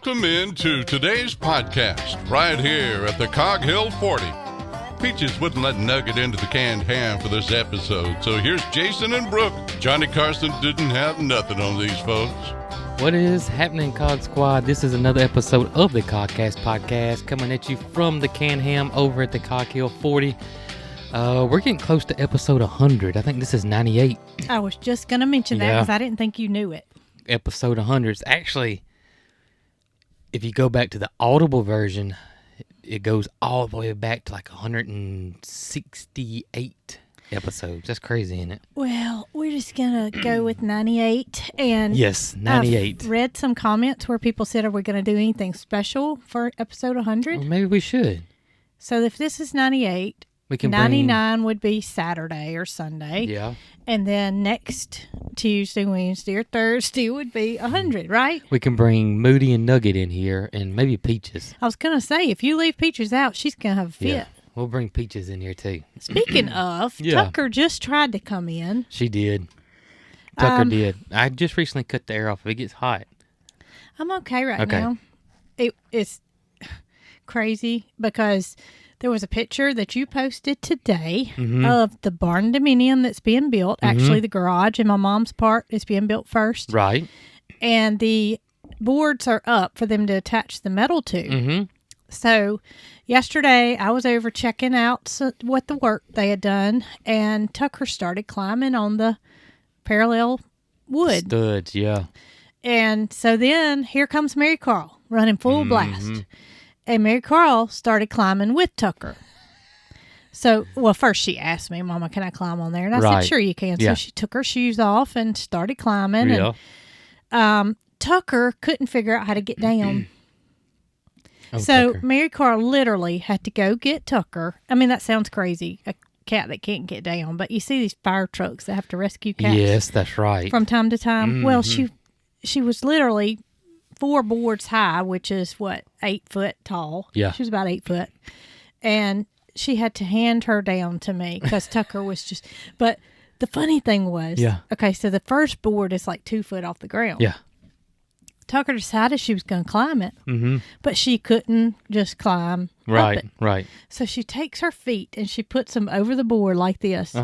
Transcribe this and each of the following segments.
Welcome into today's podcast, right here at the Cog Hill 40. Peaches wouldn't let Nugget into the canned ham for this episode, so here's Jason and Brooke. Johnny Carson didn't have nothing on these folks. What is happening, Cog Squad? This is another episode of the Cogcast podcast coming at you from the canned ham over at the Cog Hill 40. We're getting close to episode 100. I think this is 98. I was just going to mention that because I didn't think you knew it. Episode 100 is actually, if you go back to the Audible version, it goes all the way back to like 168 episodes. That's crazy, isn't it? Well, we're just going to go with 98. And yes, 98. I've read some comments where people said, are we going to do anything special for episode 100? Well, maybe we should. So if this is 98, we can 99 would be Saturday or Sunday. Yeah. And then next Tuesday, Wednesday, or Thursday would be 100, right? We can bring Moody and Nugget in here and maybe Peaches. I was going to say, if you leave Peaches out, she's going to have a fit. Yeah, we'll bring Peaches in here too. Speaking of, Tucker just tried to come in. She did. Tucker did. I just recently cut the air off. If it gets hot. I'm okay now. It's crazy because there was a picture that you posted today of the barn dominium that's being built. Actually, the garage and my mom's part is being built first. Right. And the boards are up for them to attach the metal to. So yesterday I was over checking out what the work they had done, and Tucker started climbing on the parallel wood. Studs, yeah. And so then here comes Marycarl running full blast. And Marycarl started climbing with Tucker. So, well, first she asked me, Mama, can I climb on there? And I said, sure you can. Yeah. So she took her shoes off and started climbing. Yeah. And Tucker couldn't figure out how to get down. So Tucker. Marycarl literally had to go get Tucker. I mean, that sounds crazy, a cat that can't get down. But you see these fire trucks that have to rescue cats. Yes, that's right. From time to time. Well, she was literally 4 boards high, which is 8 foot tall. Yeah. She was about 8 foot. And she had to hand her down to me because Tucker was just, but the funny thing was, okay, so the first board is like 2 foot off the ground. Yeah. Tucker decided she was going to climb it, but she couldn't just climb up it. Right. So she takes her feet and she puts them over the board like this.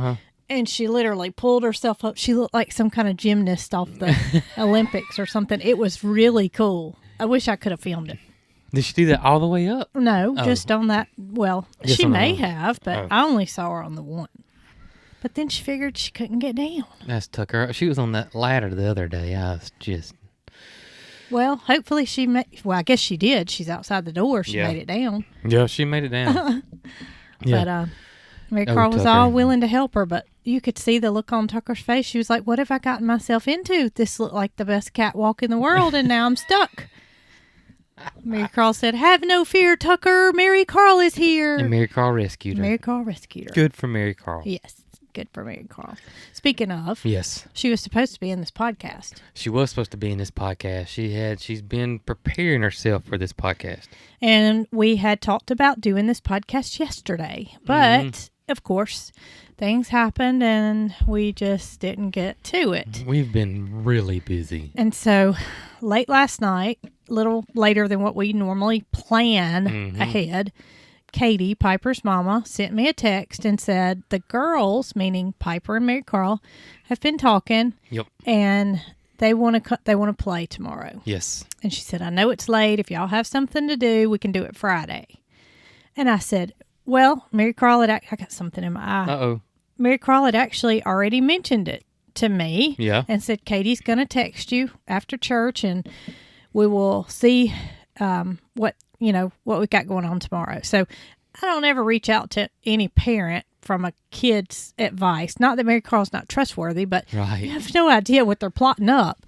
And she literally pulled herself up. She looked like some kind of gymnast off the Olympics or something. It was really cool. I wish I could have filmed it. Did she do that all the way up? No, just on that. Well, Just she on may the have, but I only saw her on the one. But then she figured she couldn't get down. That's Tucker. She was on that ladder the other day. I was just... Well, hopefully she well, I guess she did. She's outside the door. She made it down. Yeah, she made it down. But Marycarl was all willing to help her, but you could see the look on Tucker's face. She was like, what have I gotten myself into? This looked like the best catwalk in the world, and now I'm stuck. Marycarl said, have no fear, Tucker. Marycarl is here. And Marycarl rescued her. Marycarl rescued her. Good for Marycarl. Yes, good for Marycarl. Speaking of, yes, she was supposed to be in this podcast. She was supposed to be in this podcast. She's been preparing herself for this podcast. And we had talked about doing this podcast yesterday, but of course, things happened and we just didn't get to it. We've been really busy. And so late last night, a little later than what we normally plan ahead, Katie, Piper's mama, sent me a text and said the girls, meaning Piper and Marycarl, have been talking. Yep. And they want to play tomorrow. Yes. And she said, I know it's late. If y'all have something to do, we can do it Friday. And I said, well, Marycarl I got something in my eye. Uh-oh. Marycarl had actually already mentioned it to me. Yeah. And said, Katie's going to text you after church and we will see what we got going on tomorrow. So I don't ever reach out to any parent from a kid's advice. Not that Marycarl's not trustworthy, but you have no idea what they're plotting up.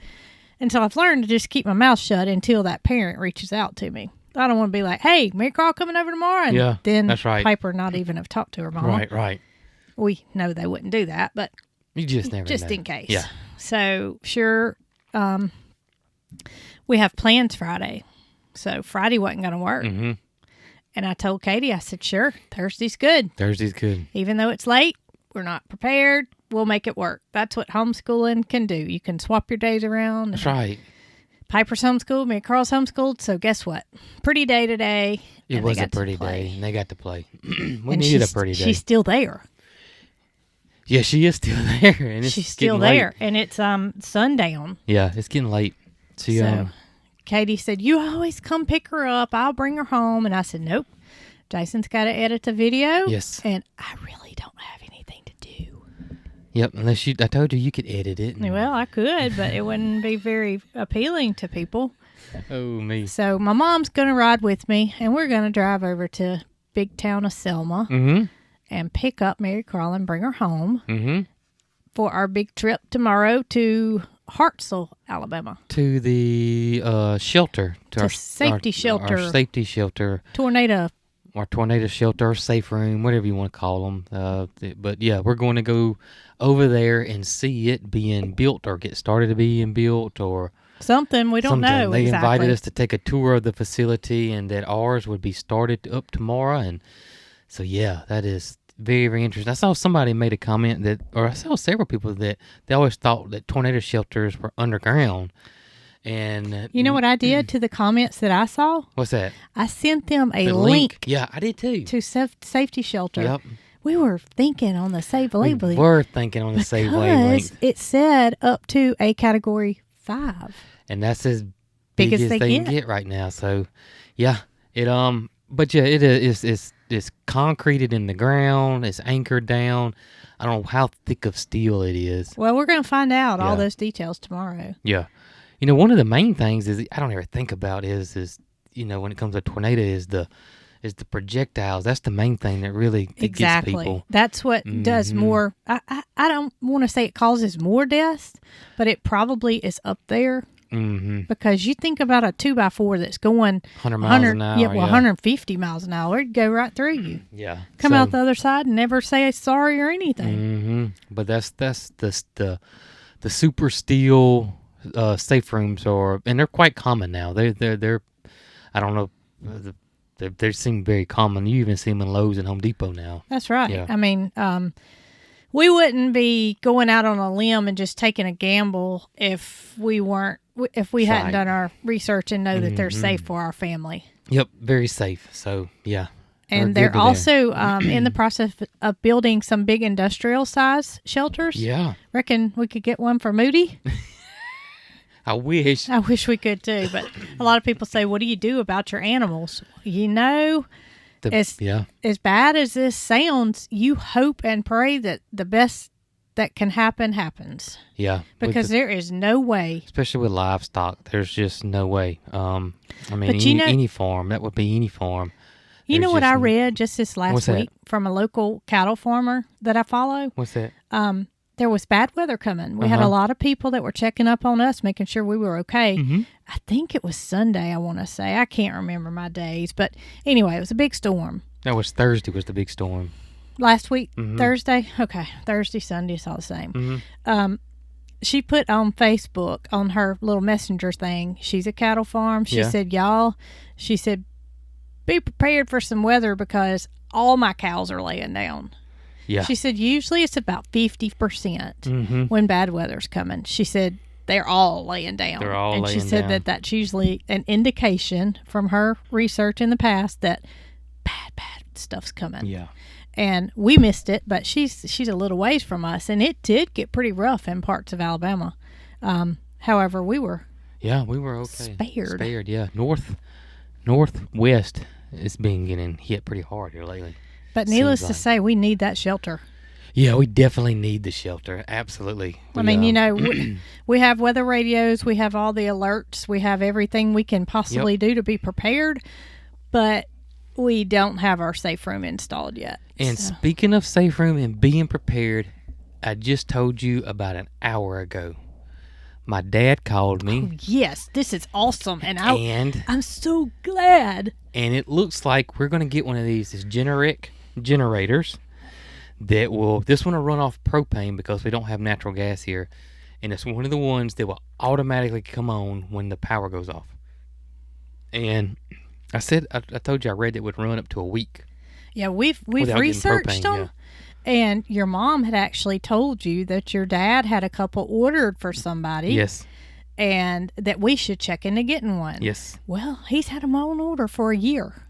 And so I've learned to just keep my mouth shut until that parent reaches out to me. I don't want to be like, hey, Marycarl coming over tomorrow. And then that's right. Piper not even have talked to her mama. Right. We know they wouldn't do that, but you just never just know. in case. Yeah. So sure, we have plans Friday. So Friday wasn't going to work. And I told Katie, I said, sure, Thursday's good. Even though it's late, we're not prepared. We'll make it work. That's what homeschooling can do. You can swap your days around. That's right. Piper's homeschooled, Marycarl's homeschooled. So guess what? Pretty day today. It was a pretty day, and they got to play. We needed a pretty day. She's still there. Yeah, she is still there, and she's still there, and it's sundown. Yeah, it's getting late. So Katie said, "You always come pick her up. I'll bring her home." And I said, "Nope. Jason's got to edit the video. Yes, and I really don't have anything to do." Yep, unless I told you could edit it. Well, I could, but it wouldn't be very appealing to people. Oh, me. So my mom's going to ride with me, and we're going to drive over to big town of Selma and pick up Marycarl and bring her home for our big trip tomorrow to Hartselle, Alabama. To the shelter. To our safety shelter. Our safety shelter. Tornado. Our tornado shelter, or safe room, whatever you want to call them. But yeah, we're going to go over there and see it being built or get started to being built or something. We don't know They exactly. invited us to take a tour of the facility and that ours would be started up tomorrow. And so, yeah, that is very, very interesting. I saw somebody made a comment I saw several people that they always thought that tornado shelters were underground. And you know what I did to the comments that I saw? What's that? I sent them a link. Yeah, I did too. To safety shelter. Yep. We were thinking on the safe link. We were thinking on the safe wavelength. Because it said up to a category 5. And that's as big as they can get right now. So, yeah. But yeah, it is it's concreted in the ground. It's anchored down. I don't know how thick of steel it is. Well, we're going to find out all those details tomorrow. Yeah. You know, one of the main things is I don't ever think about is when it comes to tornado is the projectiles. That's the main thing that really gets people. That's what does more. I don't want to say it causes more deaths, but it probably is up there. Because you think about a 2x4 that's going 100 miles an hour. 150 miles an hour. It'd go right through you. Yeah. Come out the other side and never say sorry or anything. But that's the super steel safe rooms and they're quite common now. They're I don't know. They seem very common. You even see them in Lowe's and Home Depot now. That's right. Yeah. I mean, we wouldn't be going out on a limb and just taking a gamble if we hadn't done our research and know that they're safe for our family. Yep, very safe. So, yeah. And they're also in the process of building some big industrial size shelters. Yeah. Reckon we could get one for Moody? I wish we could too, but a lot of people say, what do you do about your animals? As bad as this sounds, you hope and pray that the best that can happen happens. Yeah. Because there is no way. Especially with livestock, there's just no way. Any farm, that would be any farm. You know what I read just this last week from a local cattle farmer that I follow? What's that? There was bad weather coming. We had a lot of people that were checking up on us, making sure we were okay. I think it was Sunday, I want to say. I can't remember my days. But anyway, it was a big storm. That was Thursday was the big storm. Last week, Thursday? Okay, Thursday, Sunday, it's all the same. She put on Facebook, on her little messenger thing, she's a cattle farm. She said, be prepared for some weather because all my cows are laying down. Yeah. She said, usually it's about 50% when bad weather's coming. She said, they're all laying down. And she said that that's usually an indication from her research in the past that bad stuff's coming. Yeah. And we missed it, but she's a little ways from us, and it did get pretty rough in parts of Alabama. However, we were okay. Spared, yeah. Northwest is getting hit pretty hard here lately. But needless to say, we need that shelter. Yeah, we definitely need the shelter. Absolutely. We have weather radios. We have all the alerts. We have everything we can possibly do to be prepared. But we don't have our safe room installed yet. And speaking of safe room and being prepared, I just told you about an hour ago. My dad called me. Oh, yes, this is awesome. And I'm so glad. And it looks like we're going to get one of these Generic generators this one will run off propane because we don't have natural gas here, and it's one of the ones that will automatically come on when the power goes off. And I told you I read it would run up to a week. Yeah, we've researched them, and your mom had actually told you that your dad had a couple ordered for somebody. Yes. and that we should check into getting one. Yes. Well, he's had them on order for a year.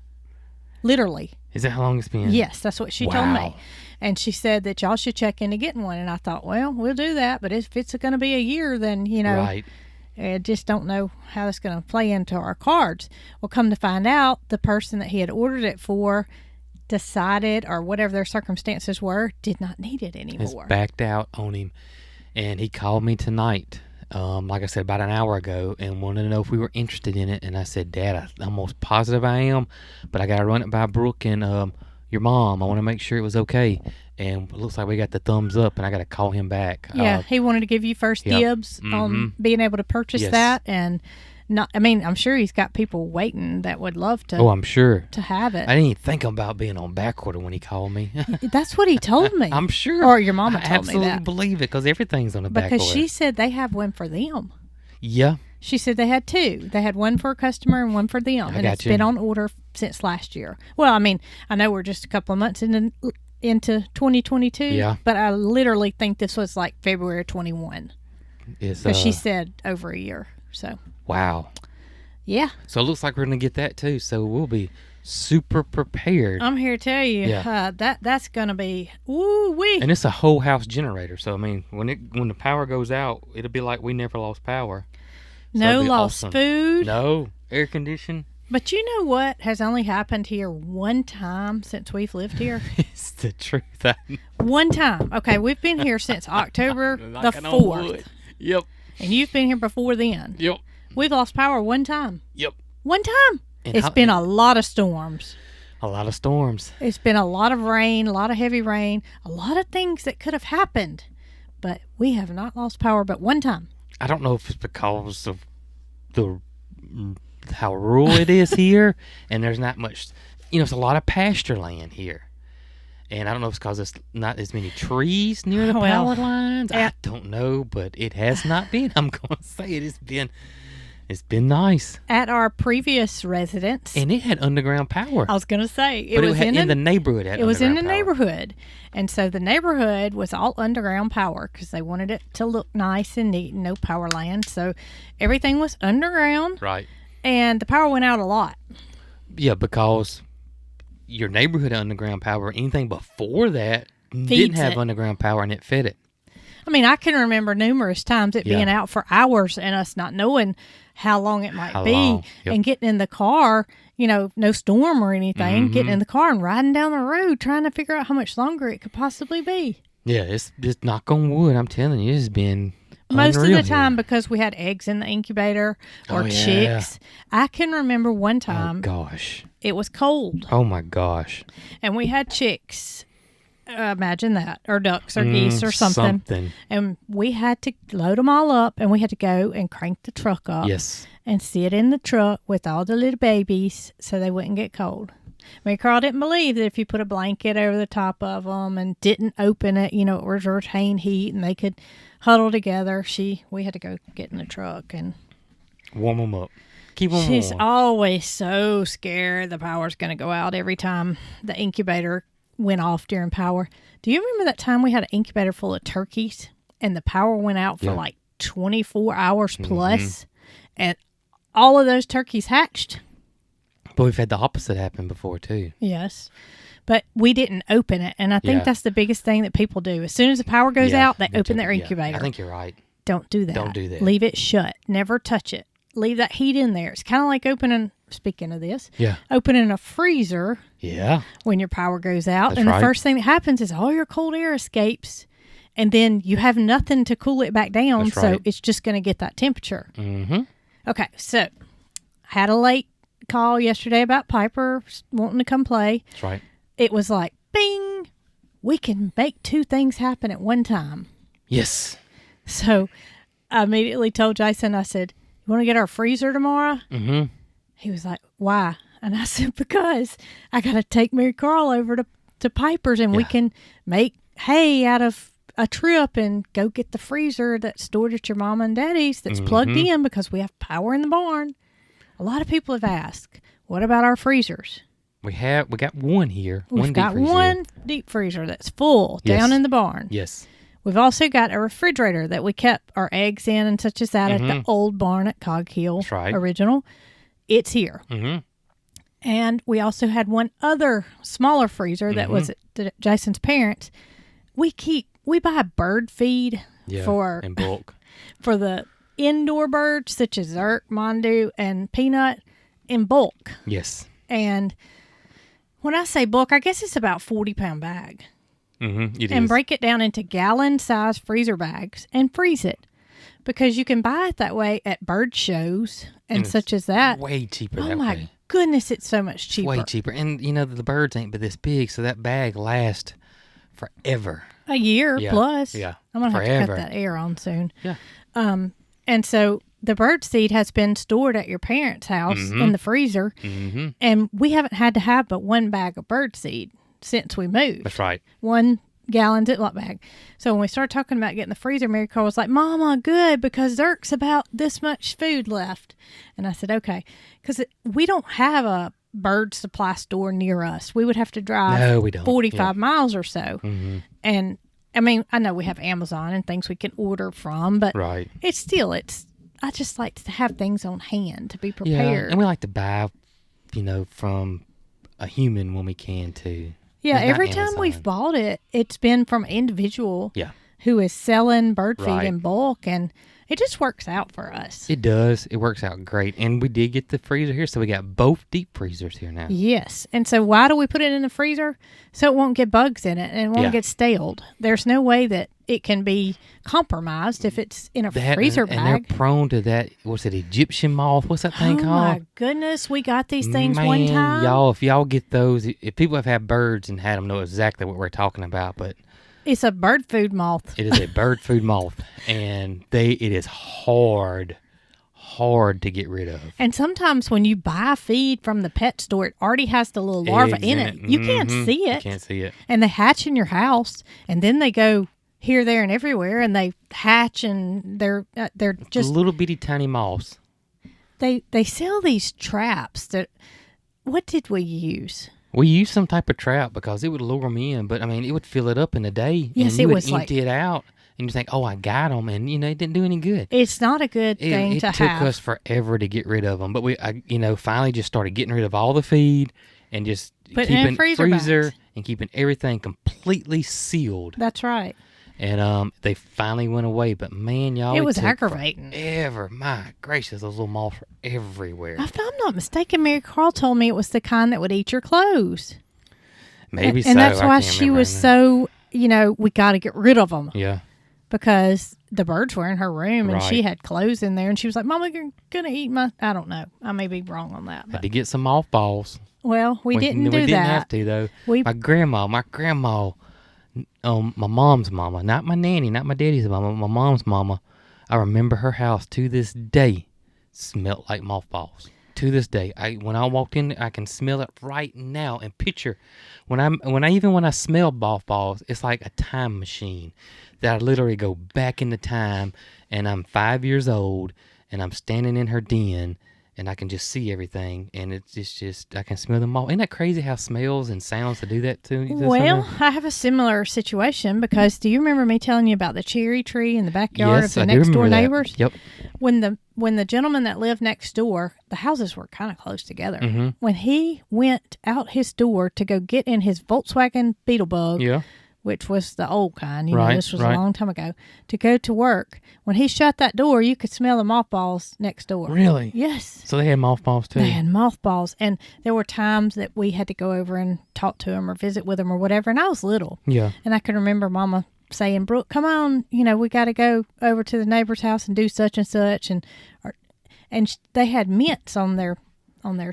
Literally. Is that how long it's been? Yes, that's what she told me. And she said that y'all should check into getting one. And I thought, well, we'll do that. But if it's going to be a year, then, Right. I just don't know how that's going to play into our cards. Well, come to find out, the person that he had ordered it for decided, or whatever their circumstances were, did not need it anymore. It's backed out on him. And he called me tonight, like I said, about an hour ago, and wanted to know if we were interested in it. And I said, Dad, I'm almost positive I am, but I got to run it by Brooke and your mom. I want to make sure it was okay. And it looks like we got the thumbs up, and I got to call him back. Yeah, he wanted to give you first dibs on being able to purchase that. And I'm sure he's got people waiting that would love to. Oh, I'm sure. To have it. I didn't even think about being on back order when he called me. That's what he told me. I'm sure. Or your mama I told me that. absolutely believe it, because everything's on a back order. Because she said they have one for them. Yeah. She said they had two. They had one for a customer and one for them. And it's been on order since last year. Well, I know we're just a couple of months into 2022. Yeah. But I literally think this was like February 21. Because she said over a year. So. Wow. Yeah. So it looks like we're going to get that too. So we'll be super prepared. I'm here to tell you, that's going to be woo-wee. And it's a whole house generator. So, when the power goes out, it'll be like we never lost power. So no lost food. No air conditioning. But you know what has only happened here one time since we've lived here? It's the truth. One time. Okay, we've been here since October the 4th. Yep. And you've been here before then. Yep. We've lost power one time. Yep. One time. And it's been a lot of storms. A lot of storms. It's been a lot of rain, a lot of heavy rain, a lot of things that could have happened. But we have not lost power but one time. I don't know if it's because of how rural it is here, and there's not much, it's a lot of pasture land here. And I don't know if it's because there's not as many trees near the power lines. I don't know, but it has not been. I'm going to say it's been nice. At our previous residence. And it had underground power. I was going to say. It was in the neighborhood. It was in the neighborhood. And so the neighborhood was all underground power because they wanted it to look nice and neat and no power land. So everything was underground. Right. And the power went out a lot. Yeah, because your neighborhood had underground power. Anything before that didn't have underground power, and it fed it. I can remember numerous times it being out for hours and us not knowing how long it might be. And getting in the car, no storm or anything, getting in the car and riding down the road trying to figure out how much longer it could possibly be. Yeah, it's just knock on wood. I'm telling you, it's been most of the time because we had eggs in the incubator or chicks. I can remember one time. Oh, gosh. It was cold. Oh, my gosh. And we had chicks. Imagine that. Or ducks or geese or something. And we had to load them all up, and we had to go and crank the truck up. Yes. And sit in the truck with all the little babies so they wouldn't get cold. Marycarl didn't believe that if you put a blanket over the top of them and didn't open it, it would retain heat and they could huddle together. We had to go get in the truck and warm them up. Keep them warm. She's always so scared the power's going to go out every time the incubator went off during power. Do you remember that time we had an incubator full of turkeys and the power went out for like 24 hours plus and all of those turkeys hatched? But we've had the opposite happen before too. Yes. But we didn't open it. And I think that's the biggest thing that people do. As soon as the power goes out, they open their incubator. I think you're right. Don't do that. Leave it shut. Never touch it. Leave that heat in there. It's kind of like opening, speaking of this, opening a freezer when your power goes out. The first thing that happens is all your cold air escapes. And then you have nothing to cool it back down. So it's just going to get that temperature. Mm-hmm. Okay, so had a late call yesterday about Piper wanting to come play. That's right. It was like, bing, we can make two things happen at one time. Yes. So I immediately told Jason, I said, you want to get our freezer tomorrow? Mm-hmm. He was like, why? And I said, because I got to take Marycarl over to Piper's and we can make hay out of a trip and go get the freezer that's stored at your mom and daddy's that's plugged in because we have power in the barn. A lot of people have asked, what about our freezers? We got one here. We've got one deep freezer that's full down in the barn. Yes. We've also got a refrigerator that we kept our eggs in and such as that at the old barn at Cog Hill. That's right. Original. It's here. Mm-hmm. And we also had one other smaller freezer that was at Jason's parents. We buy bird feed in bulk for the indoor birds such as Zerk, Mondu, and Peanut in bulk. Yes. And when I say bulk, I guess it's about 40-pound bag. Mm-hmm. It and is. break it down into gallon-size freezer bags and freeze it. Because you can buy it that way at bird shows and such as that. Way cheaper that way. Oh, my goodness, it's so much cheaper. Way cheaper. And, the birds ain't but this big, so that bag lasts forever. A year plus. Yeah. I'm going to have to Forever. cut that air on soon. Yeah. And so the bird seed has been stored at your parents' house in the freezer. Mm-hmm. And we haven't had to have but one bag of bird seed since we moved. That's right. 1 gallon Ziploc bag. So when we started talking about getting the freezer, Marycarl was like, Mama, good, because Zerk's about this much food left. And I said, okay. Because we don't have a bird supply store near us. We would have to drive we don't. 45 miles or so. Mm-hmm. And I mean, I know we have Amazon and things we can order from, but Right. I just like to have things on hand to be Yeah, prepared. and we like to buy, from a human when we can, too. Yeah, Not every time Amazon. we've bought it, it's been from an individual Yeah. who is selling bird feed Right. in bulk, and it just works out for us. It does. It works out great. And we did get the freezer here, so we got both deep freezers here now. Yes. And so why do we put it in the freezer? So it won't get bugs in it and it won't Yeah. get staled. There's no way that it can be compromised if it's in a freezer and bag. they're prone to that, what's it, Egyptian moth? What's that thing Oh called? my goodness, we got these things Man, one time. y'all, if y'all get those, if people have had birds and had them, know exactly what we're talking about, but It's a bird food moth. it is a bird food moth, and it is hard to get rid of. And sometimes when you buy feed from the pet store, it already has the little larva Eggs in it. You can't see You it. can't see it. And they hatch in your house, and then they go here, there, and everywhere, and they hatch, and they're just little bitty tiny moths. they sell these traps that. What did we use? We used some type of trap because it would lure them in, but I mean, it would fill it up in a day. Yes, and you it would was empty it out, and you think, "Oh, I got them," and it didn't do any good. It's not a good thing It to took have. us forever to get rid of them, but I finally just started getting rid of all the feed and just Putting it in keeping freezer bags. and keeping everything completely sealed. That's right. And they finally went away, but man, y'all, It was took aggravating. Forever, my gracious, those little moths were everywhere. If I'm not mistaken, Marycarl told me it was the kind that would eat your clothes. Maybe so. And that's I why can't she remember was now. so, we got to get rid of them Yeah. because the birds were in her room and she Right. had clothes in there. And she was like, Mama, you're going to eat my, I don't know. I may be wrong on that. Had But, to get some mothballs. well, we didn't do We didn't that. have to though. We- My grandma, my mom's mama, not my nanny, not my daddy's mama, my mom's mama. I remember her house to this day smelled like mothballs. To this day, when I walked in, I can smell it right now and picture when I smell mothballs, it's like a time machine that I literally go back into time, and I'm 5 years old and I'm standing in her den. And I can just see everything, and it's just I can smell them all. Isn't that crazy how smells and sounds to do that to you? Well, I have a similar situation because do you remember me telling you about the cherry tree in the backyard Yes, of I the do next door remember that. neighbors? Yep. When the gentleman that lived next door, the houses were kind of close together. Mm-hmm. When he went out his door to go get in his Volkswagen Beetlebug, Yeah. which was the old kind, Right, this was right. a long time ago, to go to work, when he shut that door, you could smell the mothballs next door. Really? Yes. So they had mothballs too. They had mothballs, and there were times that we had to go over and talk to him or visit with him or whatever, and I was little. Yeah. And I can remember Mama saying, Brooke, come on, we got to go over to the neighbor's house and do such and such. And they had mints on their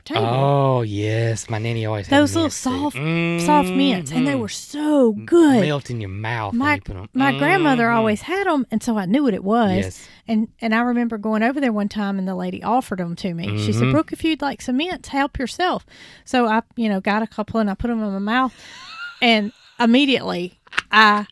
table. Oh yes, my nanny always had Those little mints, too. soft mints, and they were so good. Melt in your mouth. when My you put 'em. my grandmother always had them, and so I knew what it was. Yes. And I remember going over there one time, and the lady offered them to me. She Mm-hmm. said, Brooke, if you'd like some mints, help yourself. So I, got a couple, and I put them in my mouth, and immediately I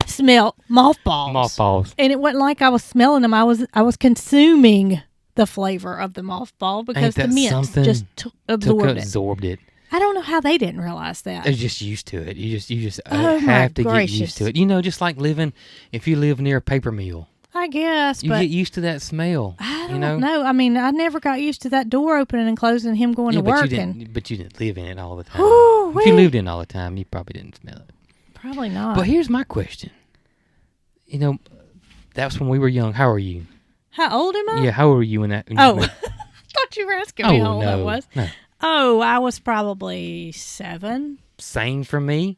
smelled mothballs. Mothballs. And it wasn't like I was smelling them. I was consuming the flavor of the mothball because Ain't the that mint something? just absorbed it. Absorbed it. I don't know how they didn't realize that. They're just used to it. You just Oh, have to my get used to it. You know, just like if you live near a paper mill. I guess, You but get used to that smell. I you don't know? know. I mean, I never got used to that door opening and closing and him going to work. But you didn't live in it all the time. Ooh, If you lived in it all the time, you probably didn't smell it. Probably not. But here's my question. You know, that was when we were young. How are you? How old am I? Yeah, how old were you when that? Oh, I thought you were asking me how old I no, was. no. Oh, I was probably 7. Same for me.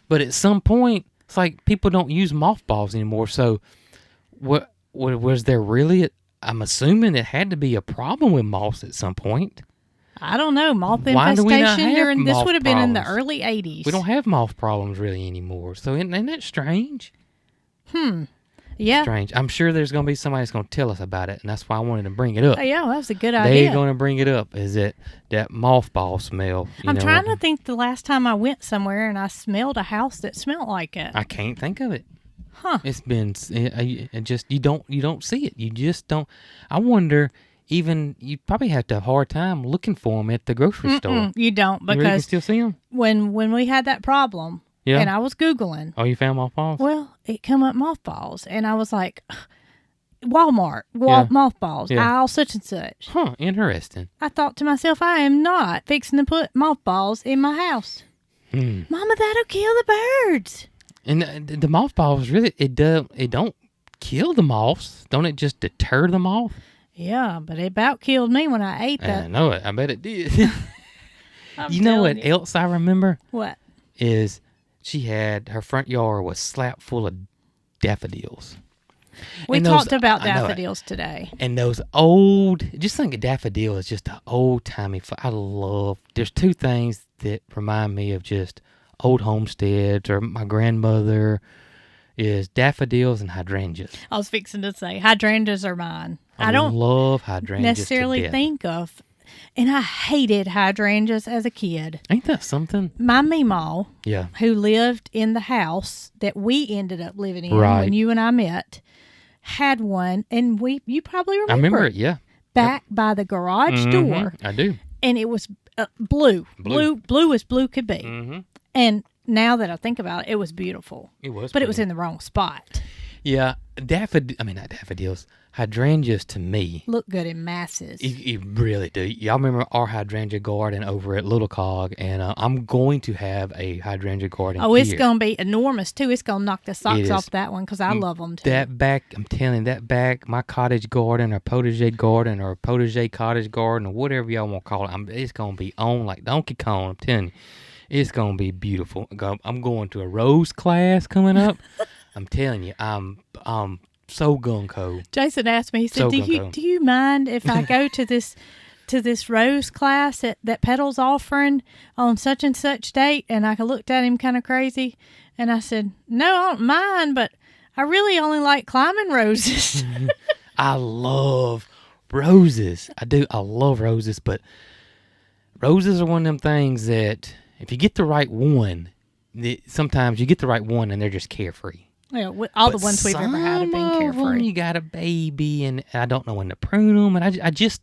But at some point, it's like people don't use mothballs anymore. So, what was there really? I'm assuming it had to be a problem with moths at some point. I don't know. Moth Why do we not infestation have during this moth would have been in the problems? early 80s. We don't have moth problems really anymore. So isn't that strange? Yeah. Strange. I'm sure there's going to be somebody that's going to tell us about it, and that's why I wanted to bring it up. Oh, yeah, well, that was a good idea. They're going to bring it up. Is it that mothball smell? I'm trying to think the last time I went somewhere and I smelled a house that smelled like it. I can't think of it. Huh. It's been just you don't see it. You just don't. I wonder. Even you probably have to have a hard time looking for them at the grocery store. You don't, You really can because still see them. when we had that problem, Yeah. and I was Googling, Oh, you found mothballs? well, it come up mothballs, and I was like, Walmart, Yeah. mothballs, Yeah. aisle such and such. Huh? Interesting. I thought to myself, I am not fixing to put mothballs in my house. Mama, that'll kill the birds. And the mothballs really it don't kill the moths. Don't it just deter the moth? Yeah, but it about killed me when I ate I that. know it. I bet it did. I'm You know what telling you. else I remember What? is she had her front yard was slap full of daffodils. We And those- talked about I know it. daffodils today. And those old, just think of daffodil as just an old timey. There's two things that remind me of just old homesteads or my grandmother is daffodils and hydrangeas. I was fixing to say hydrangeas are mine. I don't love hydrangeas necessarily to death. think of, and I hated hydrangeas as a kid. Ain't that something? My meemaw, Yeah. who lived in the house that we ended up living in Right. when you and I met, had one, and you probably remember, I remember it, yeah. back by the garage door, I do. and it was blue as blue could be. Mm-hmm. And now that I think about it, it was beautiful. It was. But it was in the wrong spot. Yeah. Not daffodils. Hydrangeas to me. Look good in masses. You really do. Y'all remember our hydrangea garden over at Little Cog, and I'm going to have a hydrangea garden Oh, it's here. going to be enormous, too. It's going to knock the It socks is. off that one because I love them, too. That back, I'm telling you, that back, my cottage garden or potager garden or potager cottage garden or whatever y'all want to call it, it's going to be on like Donkey Kong. I'm telling you, it's going to be beautiful. I'm going to a rose class coming up. I'm telling you, I'm so gung-ho. Jason asked me, he said, So do gung-ho. you mind if I go to this rose class that Petal's offering on such and such date? And I looked at him kind of crazy. And I said, no, I don't mind, but I really only like climbing roses. I love roses. I do. I love roses, but roses are one of them things that if you get the right one, sometimes you get the right one and they're just carefree. Yeah, all But the ones we've ever had have been some of 'em, carefree. you got a baby, and I don't know when to prune them, and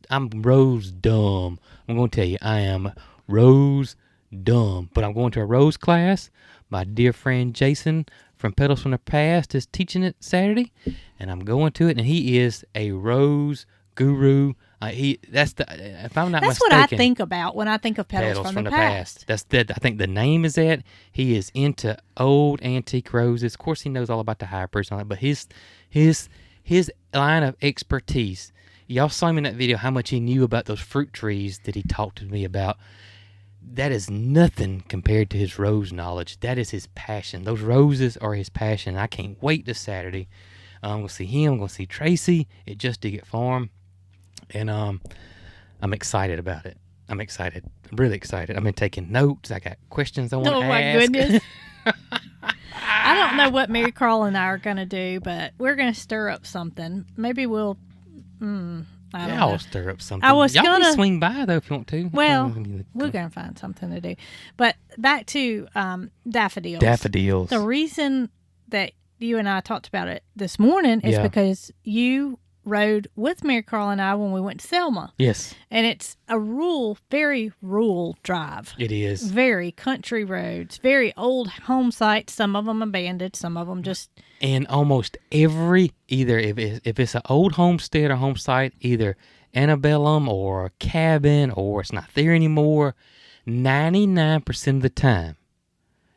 I'm rose dumb. I'm going to tell you, I am rose dumb. But I'm going to a rose class. My dear friend Jason from Petals from the Past is teaching it Saturday, and I'm going to it, and he is a rose guru. If I'm not That's mistaken, what I think about when I think of Petals from the past. That's that. I think the name is that. He is into old antique roses. Of course, he knows all about the hybrids and all that. But his line of expertise. Y'all saw him in that video how much he knew about those fruit trees that he talked to me about. That is nothing compared to his rose knowledge. That is his passion. Those roses are his passion. I can't wait this Saturday. I'm going to see him. I'm going to see Tracy at Just Dig It Farm. And I'm excited about it. I'm excited. I'm really excited. I've been taking notes. I got questions I want to ask. Oh, my goodness. I don't know what Marycarl and I are going to do, but we're going to stir up something. Maybe we'll, I don't I'll know. stir up something. I was Y'all gonna- can swing by, though, if you want to. Well, we're going to find something to do. But back to daffodils. Daffodils. The reason that you and I talked about it this morning is Yeah. because you road with Marycarl and I when we went to Selma. Yes, And it's a very rural drive. it is. Very country roads, very old home sites, some of them abandoned, some of them just... And almost every, either if it's an old homestead or home site, either antebellum or a cabin or it's not there anymore, 99% of the time,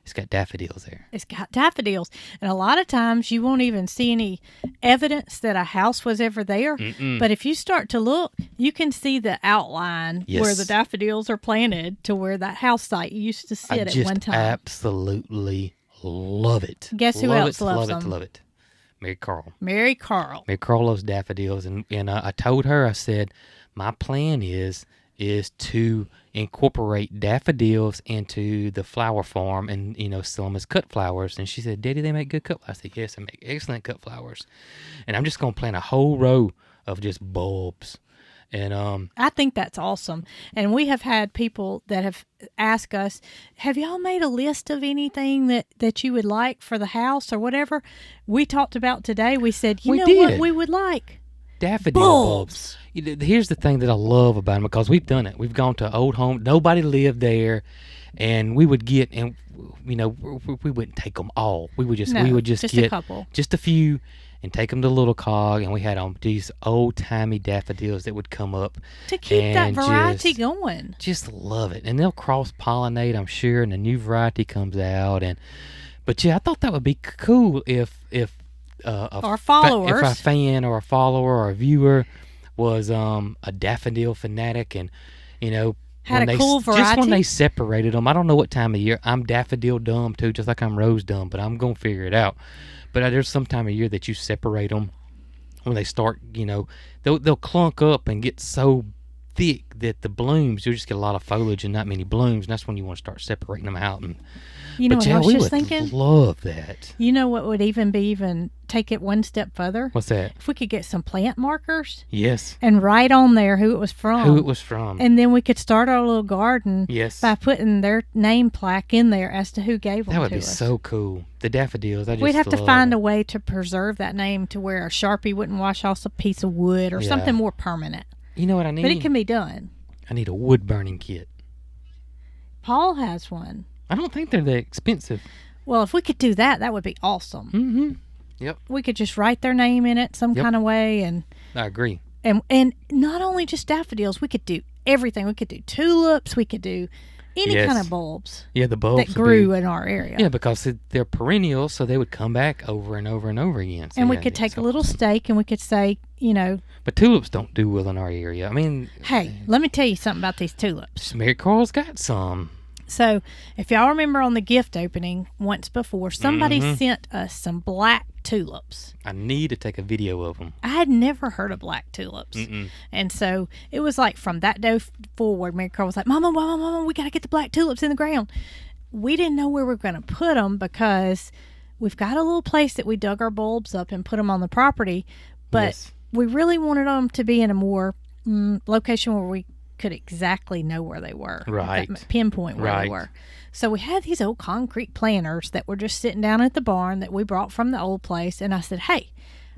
it's got daffodils there. It's got daffodils. And a lot of times you won't even see any evidence that a house was ever there. Mm-mm. But if you start to look, you can see the outline Yes. where the daffodils are planted to where that house site used to sit I at just one time. absolutely love it. Guess who love else it, loves love them? Love it. Marycarl. Marycarl. Marycarl loves daffodils, and I told her, I said, my plan is to incorporate daffodils into the flower farm and, sell them as cut flowers. And she said, Daddy, they make good cut flowers. I said, yes, they make excellent cut flowers. And I'm just going to plant a whole row of just bulbs. And I think that's awesome. And we have had people that have asked us, have y'all made a list of anything that you would like for the house or whatever? We talked about today. We said, We what did. we would like? daffodil bulbs. Here's the thing that I love about them, because we've done it. We've gone to old home. Nobody lived there, and we would get, and we wouldn't take them all. We would just get a couple, just a few, and take them to Little Cog, and we had these old timey daffodils that would come up to keep that and variety going. Just love it, and they'll cross pollinate, I'm sure, and a new variety comes out. But yeah, I thought that would be cool if our followers, if a fan or a follower or a viewer was a daffodil fanatic, and had a cool variety. Just when they separated them, I don't know what time of year. I'm daffodil dumb too, just like I'm rose dumb, but I'm gonna figure it out. But there's some time of year that you separate them when they start. They'll clunk up and get so thick that the blooms, you'll just get a lot of foliage and not many blooms, and that's when you want to start separating them out. And what I was we just would thinking? love that. You know what would even take it one step further? What's that? If we could get some plant markers. Yes. And write on there who it was from. And then we could start our little garden. Yes. By putting their name plaque in there as to who gave them to us. That would be so cool. The daffodils, we'd have to find a way to preserve that name to where a Sharpie wouldn't wash off a piece of wood or something more permanent. You know what I need? But it can be done. I need a wood burning kit. Paul has one. I don't think they're that expensive. Well, if we could do that, that would be awesome. Mm-hmm. Yep. We could just write their name in it some kind of way. And I agree. And not only just daffodils, we could do everything. We could do tulips. We could do any kind of bulbs. Yeah, the bulbs that grew in our area. Yeah, because they're perennial, so they would come back over and over and over again. So and we could take a little stake and we could say, But tulips don't do well in our area. I mean... Hey, let me tell you something about these tulips. Marycarl's got some. So, if y'all remember on the gift opening once before, somebody sent us some black tulips. I need to take a video of them. I had never heard of black tulips. Mm-mm. And so, it was like from that day forward, Marycarl was like, Mama, we got to get the black tulips in the ground. We didn't know where we were going to put them because we've got a little place that we dug our bulbs up and put them on the property. But we really wanted them to be in a more location where we could exactly know where they were. Right. Pinpoint where they were. So we had these old concrete planters that were just sitting down at the barn that we brought from the old place. And I said, hey,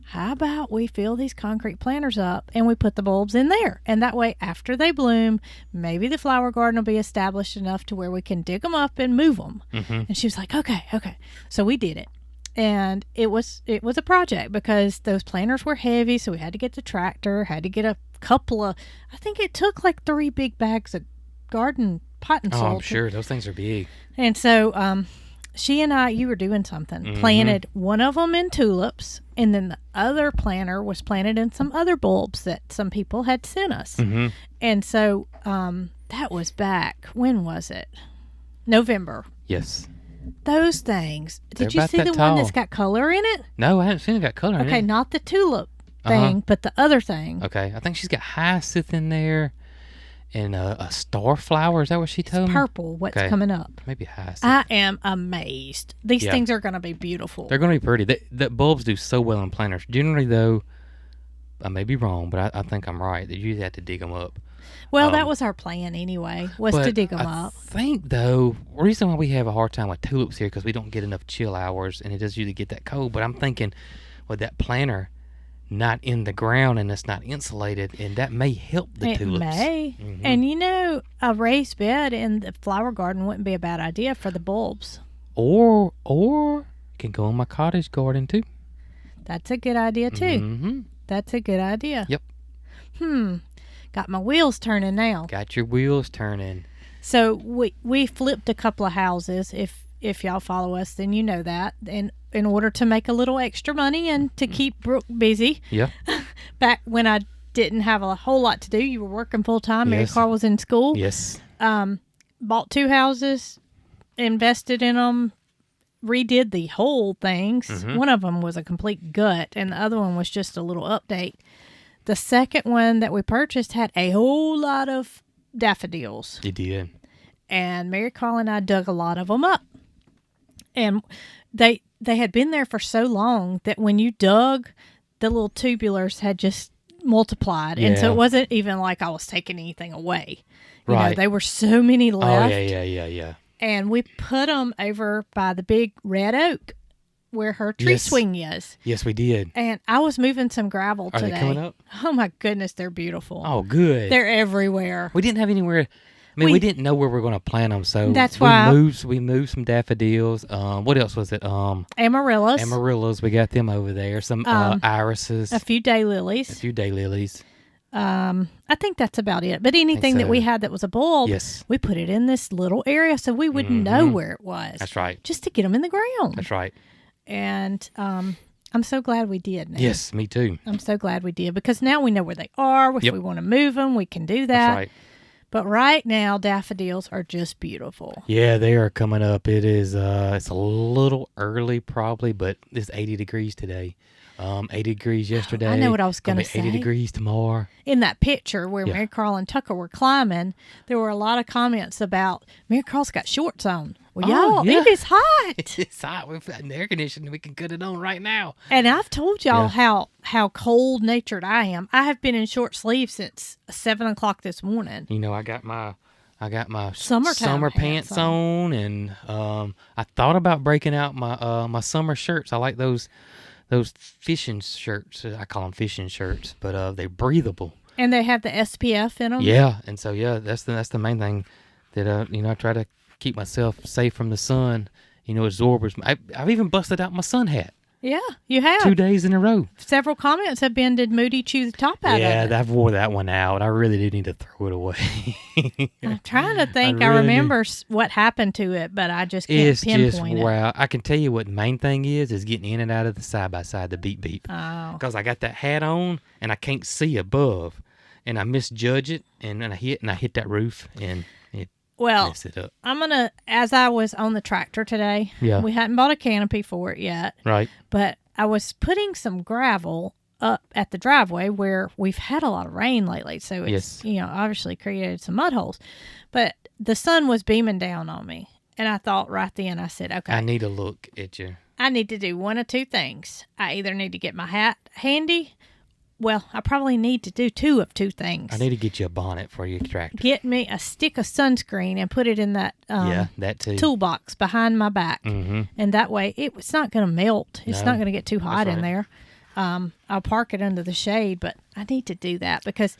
how about we fill these concrete planters up and we put the bulbs in there? And that way, after they bloom, maybe the flower garden will be established enough to where we can dig them up and move them. Mm-hmm. And she was like, okay. So we did it. And it was a project because those planters were heavy, so we had to get the tractor, had to get a couple of, I think it took like 3 big bags of garden potting soil. Oh, I'm sure. Those things are big. And so she and I, you were doing something, planted one of them in tulips, and then the other planter was planted in some other bulbs that some people had sent us. Mm-hmm. And so that was back, when was it? November. Yes. Those things. They're Did you see the tall. one that's got color in it? No, I haven't seen it got color in it. Okay, not the tulip thing, but the other thing. Okay, I think she's got hyacinth in there and a star flower. Is that what she told me? Purple, what's coming up. Maybe hyacinth. I am amazed. These things are going to be beautiful. They're going to be pretty. The bulbs do so well in planters. Generally, though, I may be wrong, but I think I'm right, that you have to dig them up. Well, that was our plan anyway, was to dig them up. I think, though, the reason why we have a hard time with tulips here because we don't get enough chill hours, and it does usually get that cold. But I'm thinking with that planter, not in the ground and it's not insulated, and that may help the tulips. It may. And a raised bed in the flower garden wouldn't be a bad idea for the bulbs. Or it can go in my cottage garden too. That's a good idea too. That's a good idea. Yep. Got my wheels turning now. Got your wheels turning. So we flipped a couple of houses. If y'all follow us, then you know that. And in order to make a little extra money and to keep Brooke busy. Yeah. Back when I didn't have a whole lot to do, you were working full time. Yes. Marycarl was in school. Yes. Bought 2 houses, invested in them, redid the whole things. One of them was a complete gut, and the other one was just a little update. The second one that we purchased had a whole lot of daffodils. You did. And Marycarl and I dug a lot of them up. And they had been there for so long that when you dug, the little tubulars had just multiplied. And so it wasn't even like I was taking anything away. You know, there were so many left. Oh, yeah. And we put them over by the big red oak where her tree swing is. Yes, we did. And I was moving some gravel today. Are they coming up? Oh, my goodness, they're beautiful. Oh, good. They're everywhere. We didn't have anywhere. I mean, we didn't know where we were going to plant them, so that's why we moved some daffodils. What else was it? Amaryllis. Amaryllis. We got them over there. Some irises. A few daylilies. I think that's about it. But anything that we had that was a bulb, we put it in this little area so we wouldn't know where it was. That's right. Just to get them in the ground. That's right. And I'm so glad we did now. Yes, me too. I'm so glad we did because now we know where they are. If we want to move them, we can do that. That's right. But right now, daffodils are just beautiful. Yeah, they are coming up. It is, it's a little early probably, but it's 80 degrees today. 80 degrees yesterday. I know what I was going to say. 80 degrees tomorrow. In that picture where Marycarl and Tucker were climbing, there were a lot of comments about Marycarl's got shorts on. Well, y'all, it is hot. It's hot. We've got an air conditioner. We can cut it on right now. And I've told y'all how cold-natured I am. I have been in short sleeves since 7 o'clock this morning. You know, I got my summer pants on, and I thought about breaking out my summer shirts. I like those fishing shirts. I call them fishing shirts, but they're breathable. And they have the SPF in them. Yeah, and so that's the main thing that I try to keep myself safe from the sun. Absorbers. I've even busted out my sun hat. Yeah, you have. 2 days in a row. Several comments have been, did Moody chew the top out of it? Yeah, I've wore that one out. I really do need to throw it away. I'm trying to think. I remember what happened to it, but I just can't pinpoint it. Wow. I can tell you what the main thing is getting in and out of the side-by-side, the beep-beep. Oh. Because I got that hat on, and I can't see above. And I misjudge it, and then I hit that roof, and it messed it up. I'm going to, as I was on the tractor today, we hadn't bought a canopy for it yet. Right. But I was putting some gravel up at the driveway where we've had a lot of rain lately. So it's, obviously created some mud holes. But the sun was beaming down on me. And I thought right then, I said, okay. I need to look at you. I need to do one of two things. I either need to get my hat handy. Well, I probably need to do two things. I need to get you a bonnet for your tractor. Get me a stick of sunscreen and put it in that that too. Toolbox behind my back. Mm-hmm. And that way, it's not going to melt. It's not going to get too hot in there. I'll park it under the shade, but I need to do that because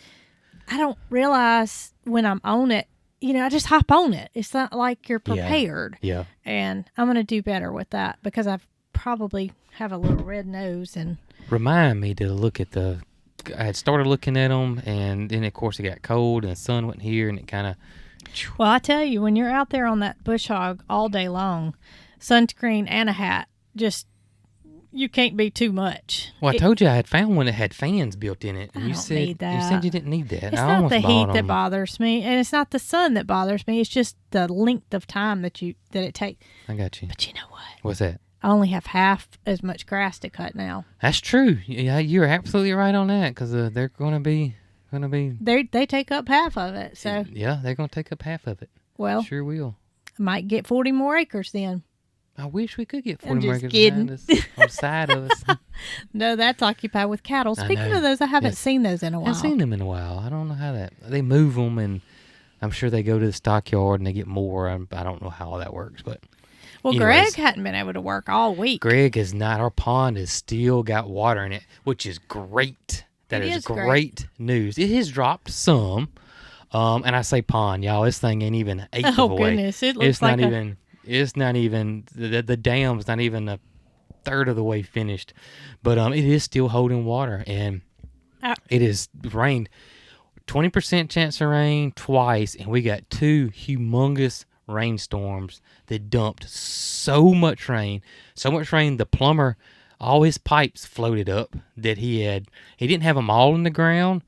I don't realize when I'm on it, I just hop on it. It's not like you're prepared. Yeah. And I'm going to do better with that because I probably have a little red nose and... Remind me to look at I had started looking at them, and then, of course, it got cold, and the sun wasn't here, and it kind of... Well, I tell you, when you're out there on that bush hog all day long, sunscreen and a hat, you can't be too much. Well, I told you I had found one that had fans built in it, and I don't need that. You said you didn't need that. It's not the heat that bothers me, and it's not the sun that bothers me. It's just the length of time that it takes. I got you. But you know what? What's that? I only have half as much grass to cut now. That's true. Yeah, you're absolutely right on that because they're going to be. They take up half of it. So yeah, they're going to take up half of it. Well, sure will. I might get 40 more acres then. I wish we could get 40 more acres kidding. on the side of us. No, that's occupied with cattle. Speaking of those, I haven't seen those in a while. I haven't seen them in a while. I don't know how they move them, and I'm sure they go to the stockyard and they get more. I don't know how all that works, but. Well, Anyways, Greg hadn't been able to work all week. Greg is not. Our pond has still got water in it, which is great. That is great news. It has dropped some. And I say pond, y'all. This thing ain't even an eighth of a way. Oh, goodness. It looks like It's not even, the dam's not even a third of the way finished. But it is still holding water. And it has rained 20% chance of rain twice. And we got 2 humongous rainstorms that dumped so much rain. The plumber, all his pipes floated up that he didn't have them all in the ground,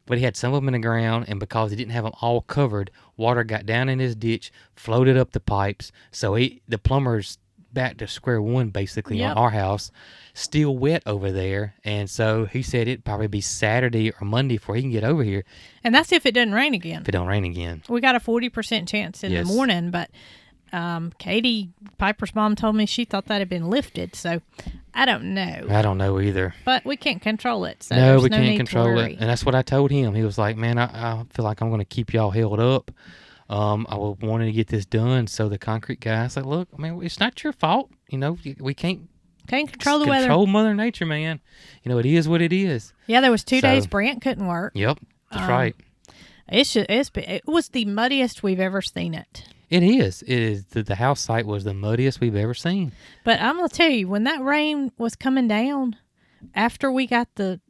but he had some of them in the ground, and because he didn't have them all covered, water got down in his ditch, floated up the pipes. So the plumber's back to square one basically on our house, still wet over there. And so he said it'd probably be Saturday or Monday before he can get over here. And that's if it doesn't rain again. If it don't rain again. We got a 40% chance in the morning, but Katie, Piper's mom, told me she thought that had been lifted. So I don't know. I don't know either. But we can't control it. So no, there's we no can't need control to it. worry. And that's what I told him. He was like, man, I feel like I'm going to keep y'all held up. I wanted to get this done. So the concrete guy said, look, I mean, it's not your fault. You know, we can't control the weather. Control Mother Nature, man. You know, it is what it is. Yeah, there was 2 days Brant couldn't work. Yep, that's right. It was the muddiest we've ever seen it. It is. It is. The house site was the muddiest we've ever seen. But I'm going to tell you, when that rain was coming down, after we got the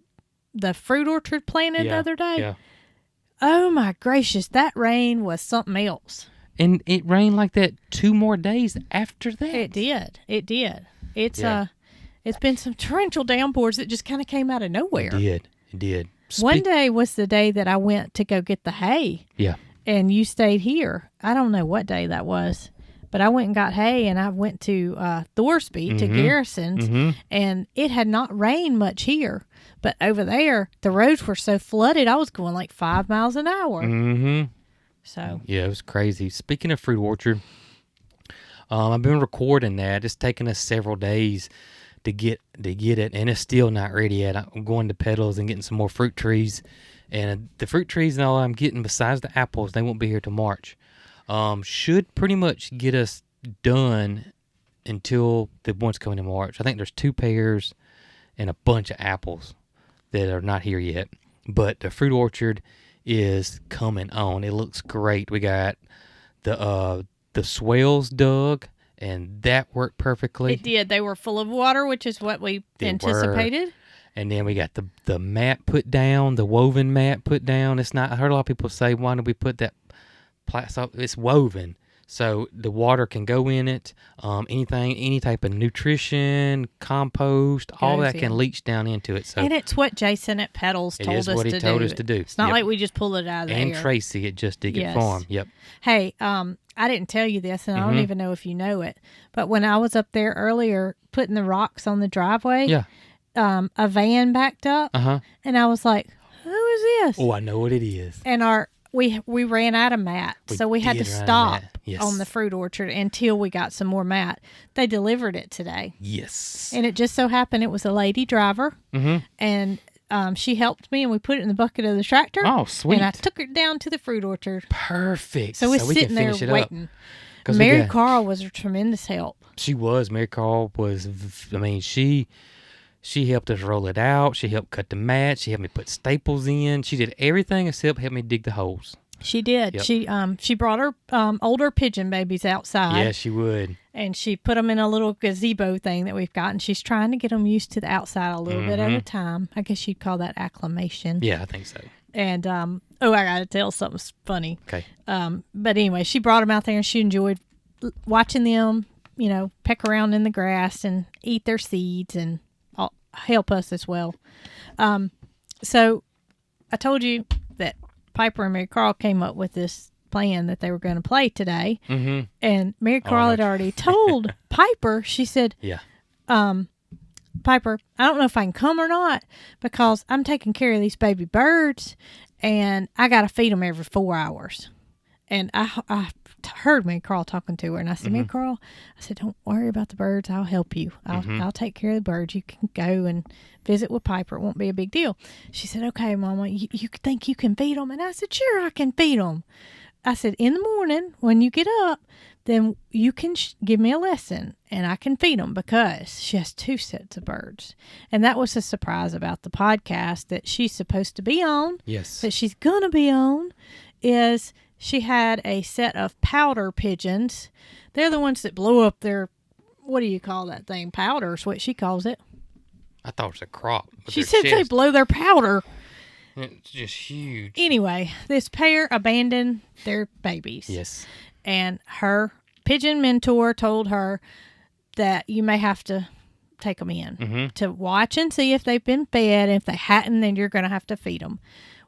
fruit orchard planted the other day, oh my gracious, that rain was something else. And it rained like that 2 more days after that. It did. It's been some torrential downpours that just kind of came out of nowhere. It did. One day was the day that I went to go get the hay. Yeah. And you stayed here. I don't know what day that was, but I went and got hay, and I went to Thorsby to Garrison's, and it had not rained much here. But over there, the roads were so flooded, I was going like 5 miles an hour. Mm-hmm. So yeah, it was crazy. Speaking of fruit orchard, I've been recording that. It's taken us several days to get it, and it's still not ready yet. I'm going to Petals and getting some more fruit trees, and the fruit trees and all I'm getting besides the apples, they won't be here till March. Should pretty much get us done until the ones coming in March. I think there's 2 pears and a bunch of apples that are not here yet, but the fruit orchard is coming on. It looks great. We got the swales dug, and that worked perfectly. it did. They were full of water, which is what we anticipated. And then we got the mat put down, the woven mat put down. It's not. I heard a lot of people say, "Why did we put that plastic?" It's woven, so the water can go in it. Any type of nutrition, compost, all that can leach down into it. So, and it's what Jason at Petals told us to do. It is what he told us to do. It's not like we just pull it out of the air. And Tracy at Just Dig It Farm. Yep. Hey, I didn't tell you this, and I don't even know if you know it, but when I was up there earlier putting the rocks on the driveway, a van backed up, and I was like, "Who is this?" Oh, I know what it is. And we ran out of mat, so we had to stop on the fruit orchard until we got some more mat. They delivered it today. Yes. And it just so happened it was a lady driver, and she helped me, and we put it in the bucket of the tractor. Oh, sweet. And I took it down to the fruit orchard. Perfect. So we're sitting there waiting. Marycarl was a tremendous help. She was. Marycarl was, I mean, she helped us roll it out. She helped cut the mat. She helped me put staples in. She did everything except help me dig the holes. She did. Yep. She brought her older pigeon babies outside. Yeah, she would. And she put them in a little gazebo thing that we've got, and she's trying to get them used to the outside a little bit at a time. I guess you'd call that acclimation. Yeah, I think so. And I got to tell something funny. Okay. But anyway, she brought them out there, and she enjoyed watching them, peck around in the grass and eat their seeds and help us as well. So I told you that Piper and Marycarl came up with this plan that they were going to play today. Mm-hmm. And Marycarl had already told Piper, she said, Piper, I don't know if I can come or not because I'm taking care of these baby birds and I got to feed them every 4 hours. And I heard Marycarl talking to her, and I said, Marycarl, I said, don't worry about the birds. I'll help you. I'll take care of the birds. You can go and visit with Piper. It won't be a big deal. She said, okay, Mama, you think you can feed them? And I said, sure, I can feed them. I said, in the morning when you get up, then you can give me a lesson and I can feed them, because she has 2 sets of birds. And that was a surprise about the podcast that she's supposed to be on. Yes. That she's going to be on, is she had a set of powder pigeons. They're the ones that blow up their, what do you call that thing? Powder is what she calls it. I thought it was a crop. She said they blow their powder. It's just huge. Anyway, this pair abandoned their babies. Yes. And her pigeon mentor told her that you may have to take them in to watch and see if they've been fed. And if they hadn't, then you're going to have to feed them.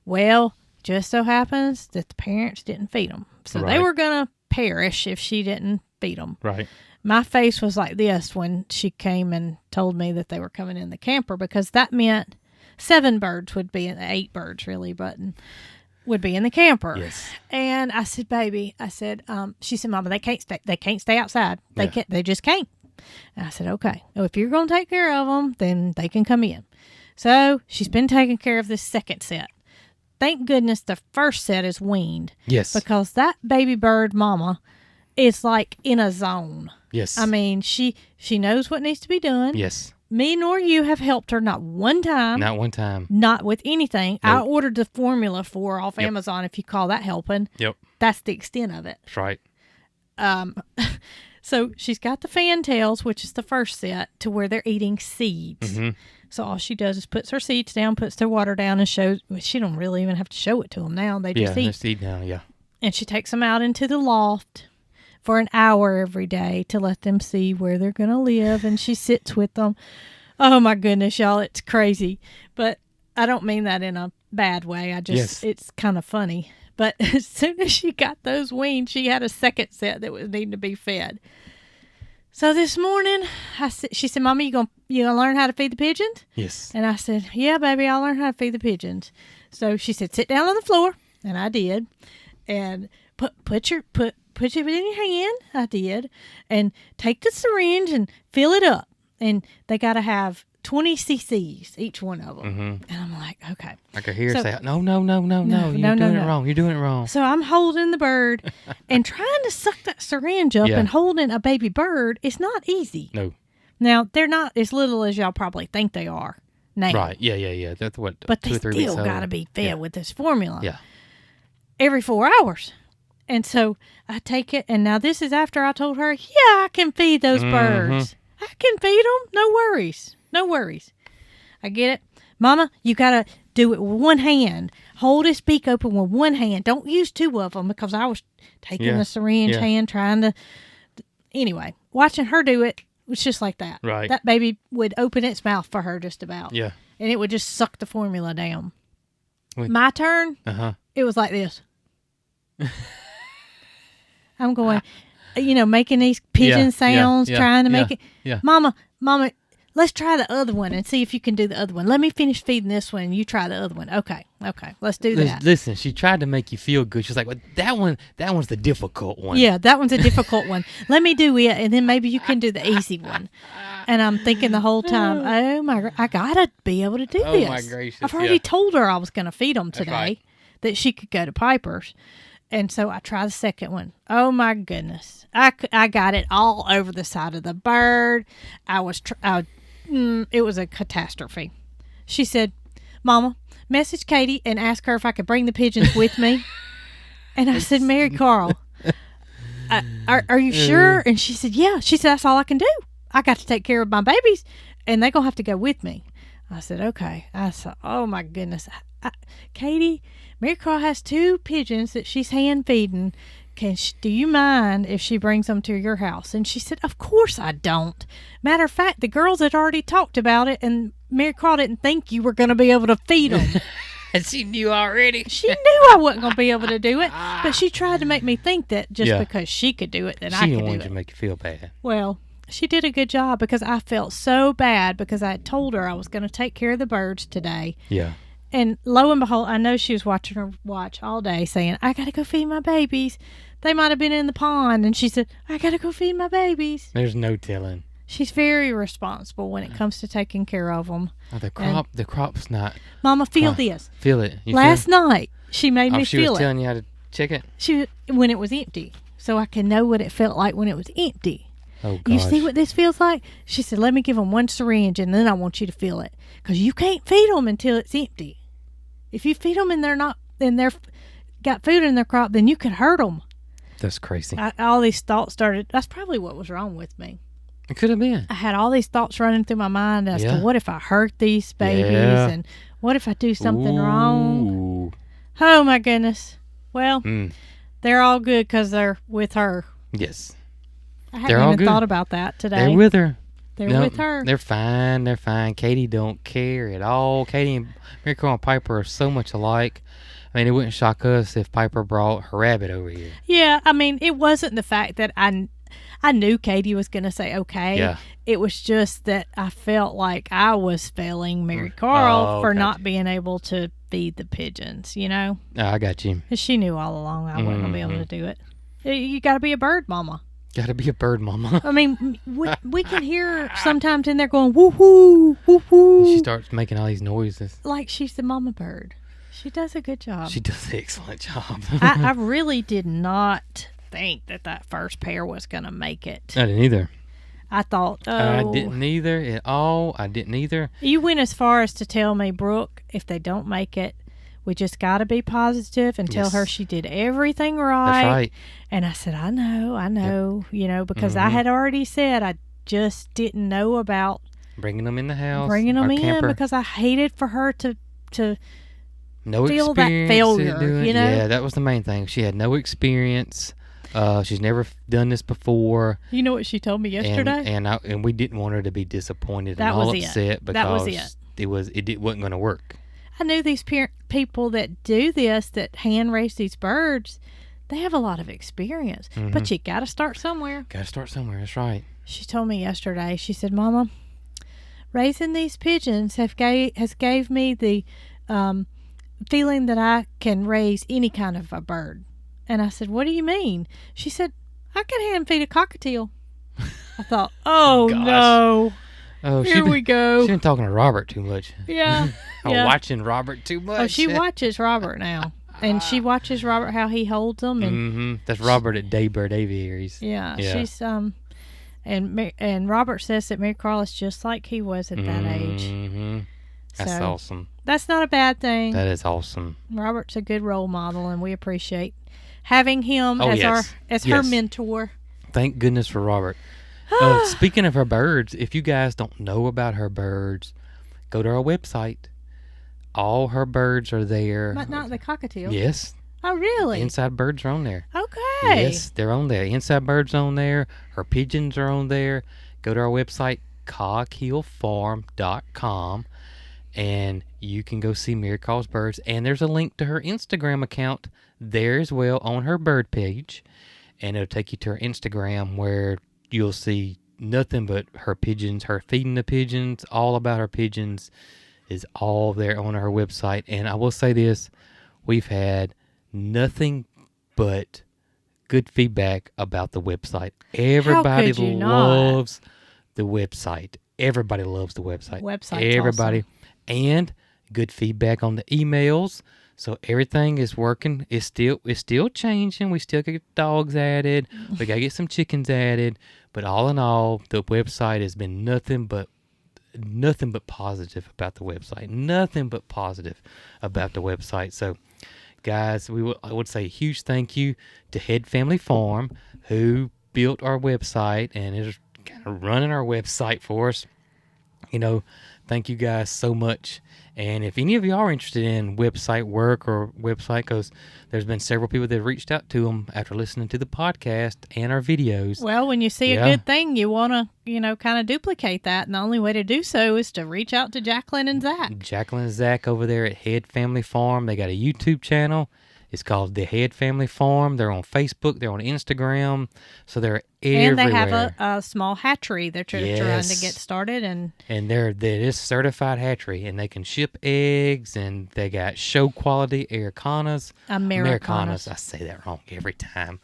Well, just so happens that the parents didn't feed them. So they were going to perish if she didn't feed them. Right. My face was like this when she came and told me that they were coming in the camper, because that meant 7 birds would be, 8 birds really, but would be in the camper. Yes. And I said, baby, she said, Mama, they can't stay outside. They just can't. And I said, okay, well, if you're going to take care of them, then they can come in. So she's been taking care of this second set. Thank goodness the first set is weaned. Yes. Because that baby bird mama is like in a zone. Yes. I mean, she knows what needs to be done. Yes. Me nor you have helped her not one time. Not one time. Not with anything. Nope. I ordered the formula for her off Amazon, if you call that helping. Yep. That's the extent of it. That's right. So she's got the fantails, which is the first set, to where they're eating seeds. Mm-hmm. So all she does is puts her seeds down, puts their water down, and shows. She don't really even have to show it to them now. They just eat. Just eat now, yeah. And she takes them out into the loft for an hour every day to let them see where they're going to live. And she sits with them. Oh, my goodness, y'all, it's crazy. But I don't mean that in a bad way. It's kind of funny. But as soon as she got those weaned, she had a second set that was needing to be fed. So this morning, she said, Mama, you gonna learn how to feed the pigeons? Yes. And I said, yeah, baby, I'll learn how to feed the pigeons. So she said, sit down on the floor. And I did. And put it in your hand. I did. And take the syringe and fill it up. And they got to have 20 cc's, each one of them. Mm-hmm. And I'm like, okay. I could hear her say, no. You're doing it wrong. You're doing it wrong. So I'm holding the bird and trying to suck that syringe up and holding a baby bird is not easy. No. Now, they're not as little as y'all probably think they are now. Right. Yeah. That's what, but 2 or 3 weeks old. But they still got to be fed with this formula. Yeah. Every 4 hours. And so I take it, and now this is after I told her, yeah, I can feed those birds. I can feed them. No worries. I get it. Mama, you got to do it with one hand. Hold his beak open with one hand. Don't use 2 of them, because I was taking the syringe hand, trying to. Anyway, watching her do it was just like that. Right. That baby would open its mouth for her just about. Yeah. And it would just suck the formula down. Wait. My turn, it was like this. I'm going, making these pigeon sounds, trying to make it. Yeah. Mama, let's try the other one and see if you can do the other one. Let me finish feeding this one and you try the other one. Okay, let's do that. Listen, she tried to make you feel good. She's like, well, that one's the difficult one. Yeah, that one's a difficult one. Let me do it, and then maybe you can do the easy one. And I'm thinking the whole time, oh my, I gotta be able to do this. Oh my gracious! I've already told her I was going to feed them today, that she could go to Piper's. And so I tried the second one. Oh, my goodness. I got it all over the side of the bird. It was a catastrophe. She said, Mama, message Katie and ask her if I could bring the pigeons with me. And I said, Marycarl, are you sure? And she said, yeah. She said, that's all I can do. I got to take care of my babies, and they're going to have to go with me. I said, okay. I said, oh, my goodness. Katie, Marycarl has 2 pigeons that she's hand feeding. Do you mind if she brings them to your house? And she said, of course I don't. Matter of fact, the girls had already talked about it, and Marycarl didn't think you were going to be able to feed them. And she knew already. She knew I wasn't going to be able to do it, but she tried to make me think that just because she could do it, that I could do it. She didn't want to make you feel bad. Well, she did a good job, because I felt so bad because I had told her I was going to take care of the birds today. Yeah. And lo and behold, I know she was watching her watch all day saying, I got to go feed my babies. They might have been in the pond. And she said, I got to go feed my babies. There's no telling. She's very responsible when it comes to taking care of them. Oh, the crop's not. Mama, feel this. Feel it. Last night, she made me feel it. She was telling you how to check it? When it was empty. so I can know what it felt like when it was empty. Oh, gosh. You see what this feels like? She said, let me give them one syringe, and then I want you to feel it. Because you can't feed them until it's empty. If you feed them and they're got food in their crop, then you could hurt them. That's crazy. All these thoughts started. That's probably what was wrong with me. It could have been. I had all these thoughts running through my mind as to what if I hurt these babies and what if I do something wrong. Oh, my goodness. Well, they're all good because they're with her. Yes. I hadn't even thought about that today. They're with her. They're with her. They're fine. They're fine. Katie don't care at all. Katie and Marycarl and Piper are so much alike. I mean, it wouldn't shock us if Piper brought her rabbit over here. Yeah, I mean, it wasn't the fact that I knew Katie was going to say okay. Yeah. It was just that I felt like I was failing Marycarl for not being able to feed the pigeons, you know? Oh, I got you. She knew all along I wasn't going to be able to do it. You got to be a bird mama. Got to be a bird mama. I mean, we can hear her sometimes in there going, woo-hoo, woo-hoo. She starts making all these noises. Like she's the mama bird. She does a good job. She does an excellent job. I really did not think that first pair was going to make it. I didn't either. I thought, I didn't either at all. I didn't either. You went as far as to tell me, Brooke, if they don't make it, we just got to be positive and tell her she did everything right. That's right. And I said, I know, you know, because I had already said I just didn't know about bringing them in the house. Bringing them in camper. Because I hated for her to no feel that failure, you know? Yeah, that was the main thing. She had no experience. She's never done this before. You know what she told me yesterday? And we didn't want her to be disappointed that and all was upset it. because it wasn't going to work. I knew these people that do this, that hand raise these birds, they have a lot of experience. But you got to start somewhere. Got to start somewhere. That's right. She told me yesterday, she said, Mama, raising these pigeons has gave me the feeling that I can raise any kind of a bird. And I said, what do you mean? She said, I can hand feed a cockatiel. I thought, oh, no. Oh, here we go. She's been talking to Robert too much. Yeah. Watching Robert too much. Oh, she watches Robert now. And she watches Robert, how he holds them. And that's Robert at Daybird Aviaries. Yeah. She's, and Robert says that Marycarl is just like he was at that age. That's awesome. That's not a bad thing. That is awesome. Robert's a good role model, and we appreciate having him as her mentor. Thank goodness for Robert. Speaking of her birds, if you guys don't know about her birds, go to our website. All her birds are there. But not the cockatiel. Yes. Oh, really? Inside birds are on there. Okay. Yes, they're on there. Inside birds on there. Her pigeons are on there. Go to our website, coghillfarm.com, and you can go see Marycarl's birds. And there's a link to her Instagram account there as well on her bird page. And it'll take you to her Instagram where you'll see nothing but her pigeons, her feeding the pigeons, all about her pigeons is all there on her website. And I will say this, we've had nothing but good feedback about the website. Everybody loves the website. Everybody loves the website. Everybody. Awesome. And good feedback on the emails. So everything is working. It's still changing. We still get dogs added. We got to get some chickens added. But all in all, the website has been nothing but positive about the website. Nothing but positive about the website. So, guys, I would say a huge thank you to Head Family Farm, who built our website and is kind of running our website for us. You know, thank you guys so much. And if any of you are interested in website work or website, because there's been several people that have reached out to them after listening to the podcast and our videos. Well, when you see a good thing, you want to, kind of duplicate that. And the only way to do so is to reach out to Jacqueline and Zach. Jacqueline and Zach over there at Head Family Farm. They got a YouTube channel. It's called The Head Family Farm. They're on Facebook. They're on Instagram. So they're everywhere. And they have a small hatchery they're trying to get started. And they're this certified hatchery. And they can ship eggs. And they got show quality Americanas. I say that wrong every time.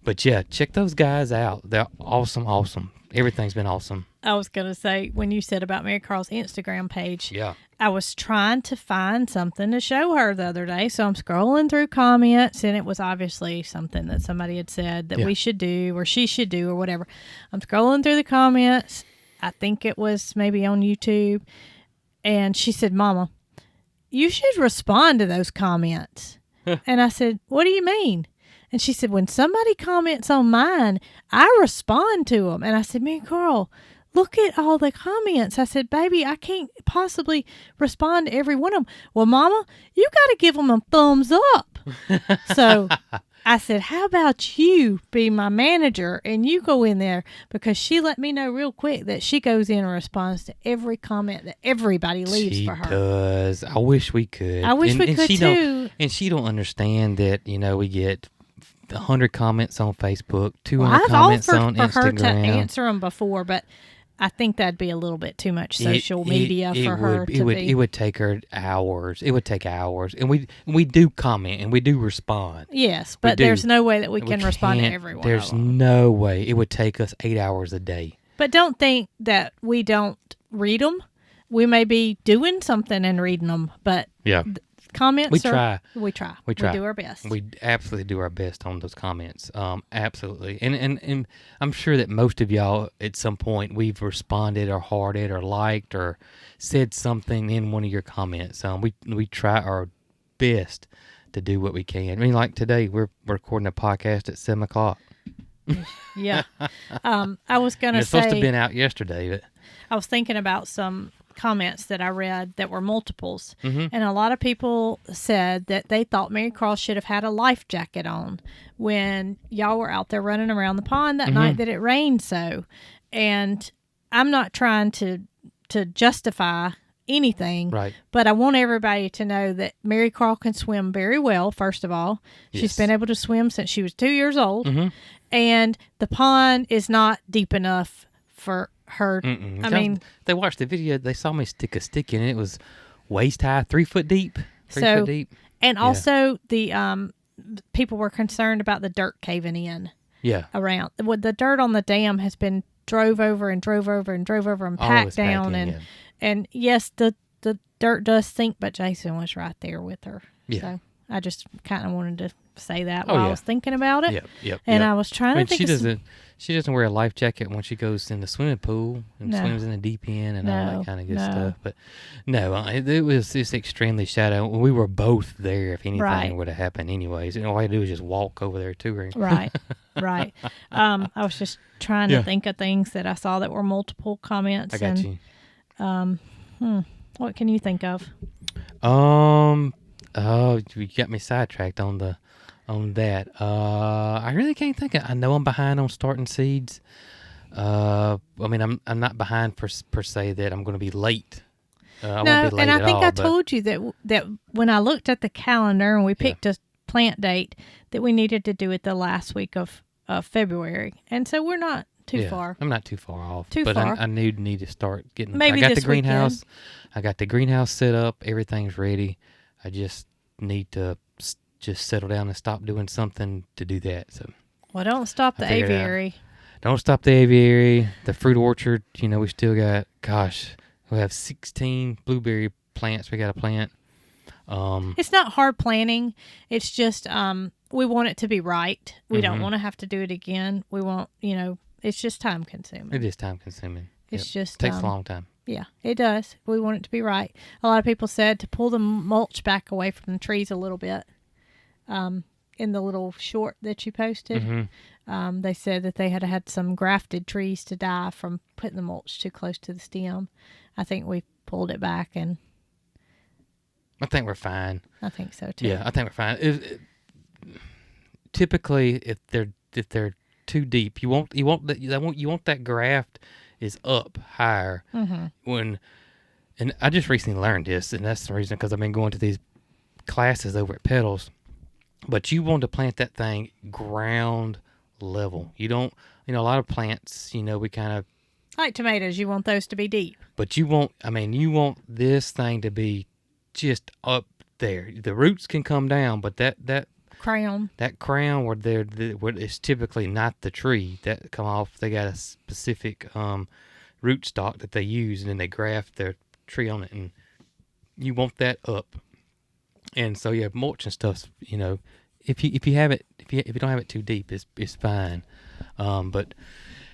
But yeah, check those guys out. They're awesome, awesome. Everything's been awesome. I was going to say, when you said about Marycarl's Instagram page, Yeah. I was trying to find something to show her the other day. So I'm scrolling through comments, and it was obviously something that somebody had said that we should do or she should do or whatever. I'm scrolling through the comments. I think it was maybe on YouTube. And she said, Mama, you should respond to those comments. And I said, what do you mean? And she said, when somebody comments on mine, I respond to them. And I said, Marycarl, look at all the comments. I said, baby, I can't possibly respond to every one of them. Well, Mama, you got to give them a thumbs up. So I said, how about you be my manager and you go in there? Because she let me know real quick that she goes in and responds to every comment that everybody leaves for her. She does. I wish we could. I wish we could too. And she don't understand that, we get 100 comments on Facebook, 200 comments on Instagram. I've offered for her to answer them before, but I think that'd be a little bit too much social media for her to be. It would take her hours. It would take hours. And we do comment and we do respond. Yes, but there's no way that we can respond to everyone. There's no way. It would take us 8 hours a day. But don't think that we don't read them. We may be doing something and reading them, but comments we try. We do our best. We absolutely do our best on those comments. Absolutely. And I'm sure that most of y'all at some point we've responded or hearted or liked or said something in one of your comments. We try our best to do what we can. I mean, like today we're recording a podcast at 7 o'clock. Yeah. I was going to say. It's supposed to have been out yesterday, but I was thinking about some comments that I read that were multiples. Mm-hmm. And a lot of people said that they thought Marycarl should have had a life jacket on when y'all were out there running around the pond that night that it rained so. And I'm not trying to justify anything, right, but I want everybody to know that Marycarl can swim very well, first of all. Yes. She's been able to swim since she was 2 years old. And the pond is not deep enough for her. I mean, they watched the video. They saw me stick a stick in it. It was waist high, 3 foot deep. 3 foot deep. And also the people were concerned about the dirt caving in. Yeah. Around the dirt on the dam has been drove over and packed down and yes, the dirt does sink, but Jason was right there with her. Yeah. So I just kind of wanted to say that while I was thinking about it. Yep. I was trying to think. She doesn't wear a life jacket when she goes in the swimming pool and swims in the deep end and all that kind of good stuff. But no, it was just extremely shallow. We were both there if anything would have happened anyways. And all I had to do was just walk over there to her. Right. I was just trying to think of things that I saw that were multiple comments. I got you. What can you think of? Oh, you got me sidetracked on that. I really can't think of. I know I'm behind on starting seeds. I mean, I'm not behind per se that I'm going to be late. I won't be late and I at think all, I told you that when I looked at the calendar and we picked a plant date, that we needed to do it the last week of February, and so we're not too far. I'm not too far off. But I need to start getting. Maybe I got this the greenhouse. weekend. I got the greenhouse set up. Everything's ready. I just need to just settle down and stop doing something to do that. So, well, don't stop the aviary. Don't stop the aviary. The fruit orchard. We still got. Gosh, we have 16 blueberry plants we got to plant. It's not hard planning. It's just we want it to be right. We don't want to have to do it again. We want it's just time consuming. It is time consuming. It's just takes a long time. Yeah, it does. We want it to be right. A lot of people said to pull the mulch back away from the trees a little bit. In the little short that you posted, they said that they had some grafted trees to die from putting the mulch too close to the stem. I think we pulled it back, and I think we're fine. I think so too. Yeah, I think we're fine. Typically, if they're too deep, you want that graft is up higher. And I just recently learned this, and that's the reason, because I've been going to these classes over at Petals. But you want to plant that thing ground level. You don't, a lot of plants, we kind of like tomatoes. You want those to be deep, but you want this thing to be just up there. The roots can come down, but that crown. That crown where it's typically not the tree that come off. They got a specific root stock that they use, and then they graft their tree on it, and you want that up. And so you have mulch and stuff. You know, if you have it, if you don't have it too deep, it's fine. But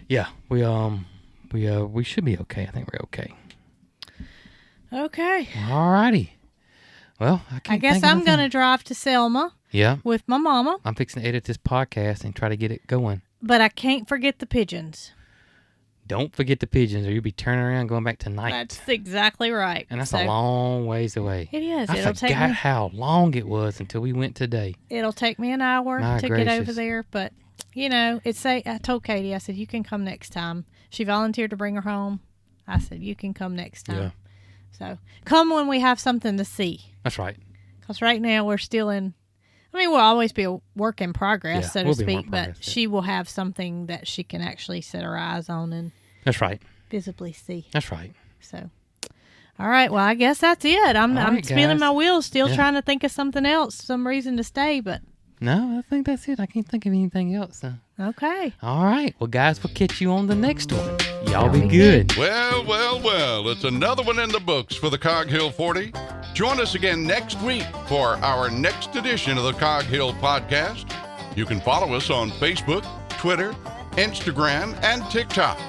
yeah, we should be okay. I think we're okay. Okay. Alrighty. Well, I guess I'm going to drive to Selma. Yeah. With my mama. I'm fixing to edit this podcast and try to get it going. But I can't forget the pigeons. Don't forget the pigeons, or you'll be turning around going back tonight. That's exactly right. And that's a long ways away. It is. I forgot how long it was until we went today. It'll take me an hour to gracious. get over there, but you know, I told Katie, I said, you can come next time. She volunteered to bring her home. I said, you can come next time. Yeah. So come when we have something to see. That's right. Because right now we're still we'll always be a work in progress, so to we'll speak, but she will have something that she can actually set her eyes on and that's right. visibly see. That's right. So, all right. Well, I guess that's it. I'm spinning my wheels, still trying to think of something else, some reason to stay, but. No, I think that's it. I can't think of anything else. Okay. All right. Well, guys, we'll catch you on the next one. Y'all be good. Well, it's another one in the books for the Cog Hill 40. Join us again next week for our next edition of the Cog Hill Podcast. You can follow us on Facebook, Twitter, Instagram, and TikTok.